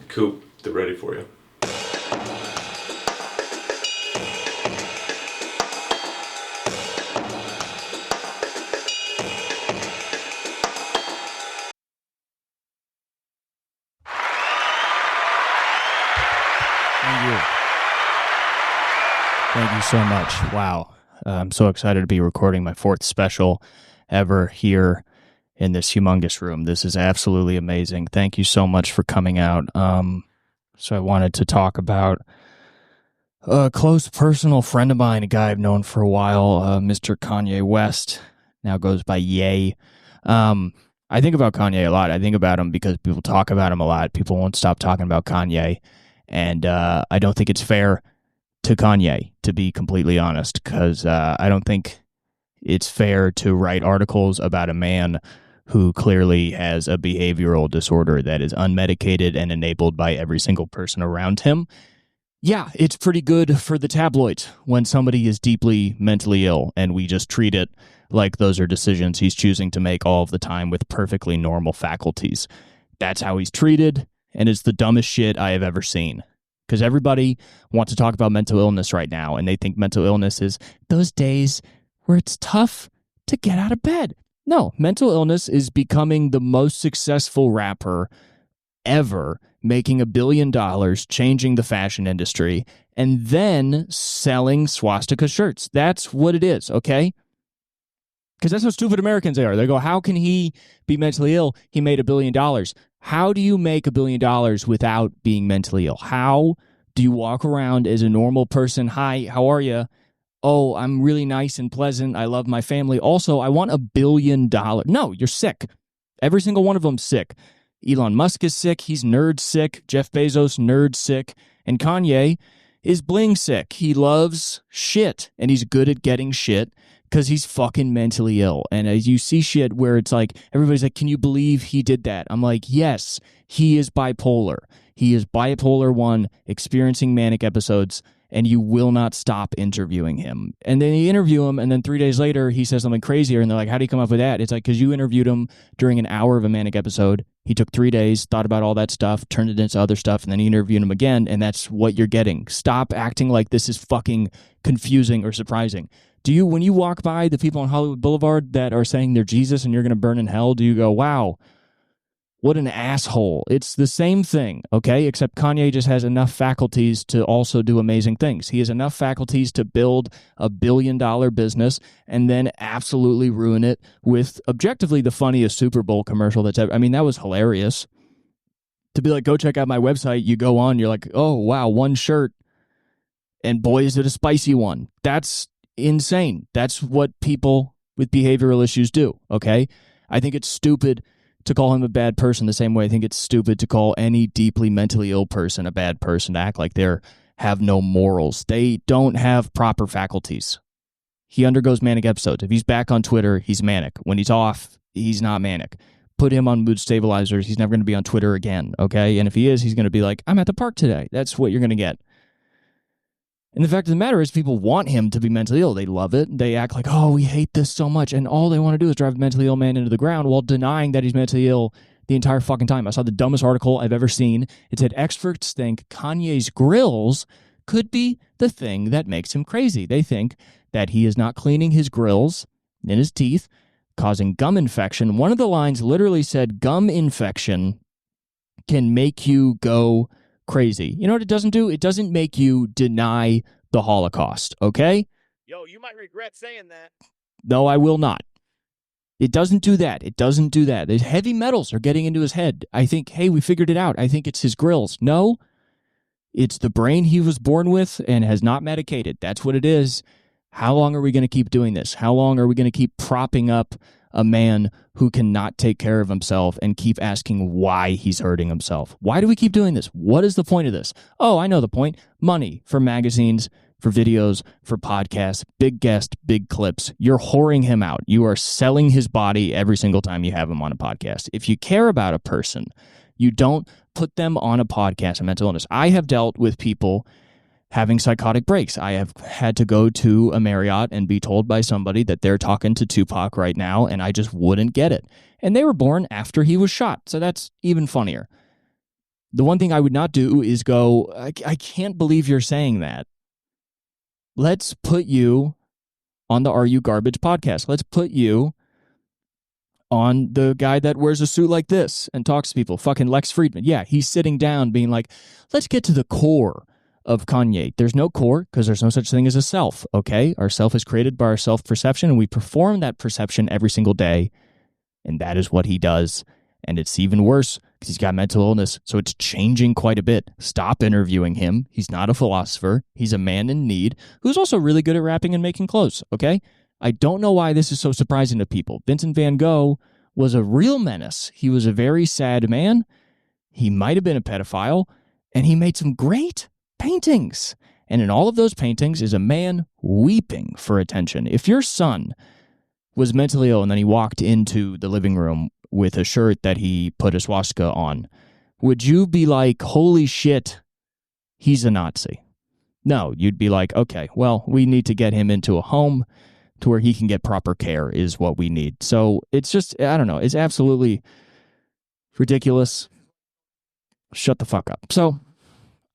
Coop, they're ready for you. Thank you so much. Wow. I'm so excited to be recording my 4th special ever here in this humongous room. This is absolutely amazing. Thank you so much for coming out. So I wanted to talk about a close personal friend of mine, a guy I've known for a while, Mr. Kanye West, now goes by Ye. I think about Kanye a lot. I think about him because people talk about him a lot. People won't stop talking about Kanye. And I don't think it's fair to Kanye, to be completely honest, because I don't think it's fair to write articles about a man who clearly has a behavioral disorder that is unmedicated and enabled by every single person around him. Yeah, it's pretty good for the tabloids when somebody is deeply mentally ill and we just treat it like those are decisions he's choosing to make all of the time with perfectly normal faculties. That's how he's treated, and it's the dumbest shit I have ever seen. Because everybody wants to talk about mental illness right now, and they think mental illness is those days where it's tough to get out of bed. No, mental illness is becoming the most successful rapper ever, making $1 billion, changing the fashion industry, and then selling swastika shirts. That's what it is, okay? Because that's how stupid Americans are. They go, how can he be mentally ill? He made $1 billion. How do you make $1 billion without being mentally ill? How do you walk around as a normal person? Hi, how are you? Oh, I'm really nice and pleasant. I love my family. Also, I want $1 billion. No, you're sick. Every single one of them's sick. Elon Musk is sick. He's nerd sick. Jeff Bezos, nerd sick. And Kanye is bling sick. He loves shit, and he's good at getting shit because he's fucking mentally ill. And as you see shit where it's like, everybody's like, can you believe he did that? I'm like, yes, he is bipolar. He is bipolar 1, experiencing manic episodes, and you will not stop interviewing him. And then you interview him, and then 3 days later, he says something crazier, and they're like, how do you come up with that? It's like, because you interviewed him during an hour of a manic episode. He took 3 days, thought about all that stuff, turned it into other stuff, and then you interviewed him again, and that's what you're getting. Stop acting like this is fucking confusing or surprising. Do you, when you walk by the people on Hollywood Boulevard that are saying they're Jesus and you're going to burn in hell, do you go, wow, what an asshole? It's the same thing, okay? Except Kanye just has enough faculties to also do amazing things. He has enough faculties to build $1 billion business and then absolutely ruin it with objectively the funniest Super Bowl commercial that's ever. I mean, that was hilarious. To be like, go check out my website. You go on, you're like, oh, wow, one shirt. And boy, is it a spicy one. That's insane. That's what people with behavioral issues do, okay? I think it's stupid to call him a bad person the same way I think it's stupid to call any deeply mentally ill person a bad person, to act like they have no morals. They don't have proper faculties. He undergoes manic episodes. If he's back on Twitter, he's manic. When he's off, he's not manic. Put him on mood stabilizers. He's never going to be on Twitter again, okay? And if he is, he's going to be like, I'm at the park today. That's what you're going to get. And the fact of the matter is people want him to be mentally ill. They love it. They act like, oh, we hate this so much. And all they want to do is drive a mentally ill man into the ground while denying that he's mentally ill the entire fucking time. I saw the dumbest article I've ever seen. It said experts think Kanye's grills could be the thing that makes him crazy. They think that he is not cleaning his grills in his teeth, causing gum infection. One of the lines literally said, gum infection can make you go crazy. You know what it doesn't do? It doesn't make you deny the Holocaust, okay? Yo, you might regret saying that. No, I will not. It doesn't do that. It doesn't do that. The heavy metals are getting into his head. I think, hey, we figured it out. I think it's his grills. No, it's the brain he was born with and has not medicated. That's what it is. How long are we going to keep doing this? How long are we going to keep propping up a man who cannot take care of himself and keep asking why he's hurting himself? Why do we keep doing this? What is the point of this? Oh, I know the point. Money for magazines, for videos, for podcasts, big guests, big clips. You're whoring him out. You are selling his body every single time you have him on a podcast. If you care about a person, you don't put them on a podcast of mental illness. I have dealt with people having psychotic breaks. I have had to go to a Marriott and be told by somebody that they're talking to Tupac right now, and I just wouldn't get it. And they were born after he was shot, so that's even funnier. The one thing I would not do is go, I can't believe you're saying that. Let's put you on the Are You Garbage podcast. Let's put you on the guy that wears a suit like this and talks to people, fucking Lex Friedman. Yeah, he's sitting down being like, let's get to the core of Kanye. There's no core because there's no such thing as a self, okay? Our self is created by our self-perception, and we perform that perception every single day, and that is what he does. And it's even worse because he's got mental illness, so it's changing quite a bit. Stop interviewing him. He's not a philosopher. He's a man in need who's also really good at rapping and making clothes, okay? I don't know why this is so surprising to people. Vincent van Gogh was a real menace. He was a very sad man. He might have been a pedophile, and he made some great paintings. And in all of those paintings is a man weeping for attention. If your son was mentally ill and then he walked into the living room with a shirt that he put a swastika on, would you be like, holy shit, he's a Nazi? No, you'd be like, okay, well, we need to get him into a home to where he can get proper care is what we need. So it's just, I don't know, it's absolutely ridiculous. Shut the fuck up. So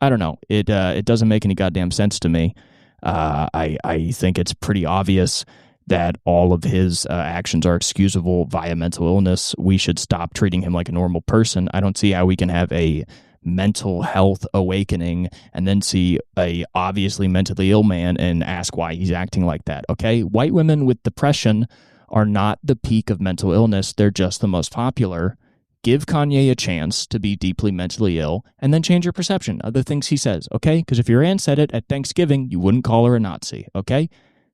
I don't know. It doesn't make any goddamn sense to me. I think it's pretty obvious that all of his actions are excusable via mental illness. We should stop treating him like a normal person. I don't see how we can have a mental health awakening and then see a obviously mentally ill man and ask why he's acting like that. Okay, white women with depression are not the peak of mental illness. They're just the most popular. Give Kanye a chance to be deeply mentally ill and then change your perception of the things he says, okay? Because if your aunt said it at Thanksgiving, you wouldn't call her a Nazi, okay?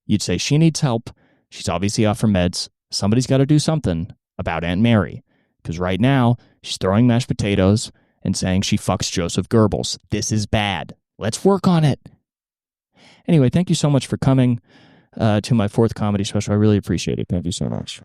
You'd say she needs help. She's obviously off her meds. Somebody's got to do something about Aunt Mary. Because right now, she's throwing mashed potatoes and saying she fucks Joseph Goebbels. This is bad. Let's work on it. Anyway, thank you so much for coming to my fourth comedy special. I really appreciate it. Thank you so much.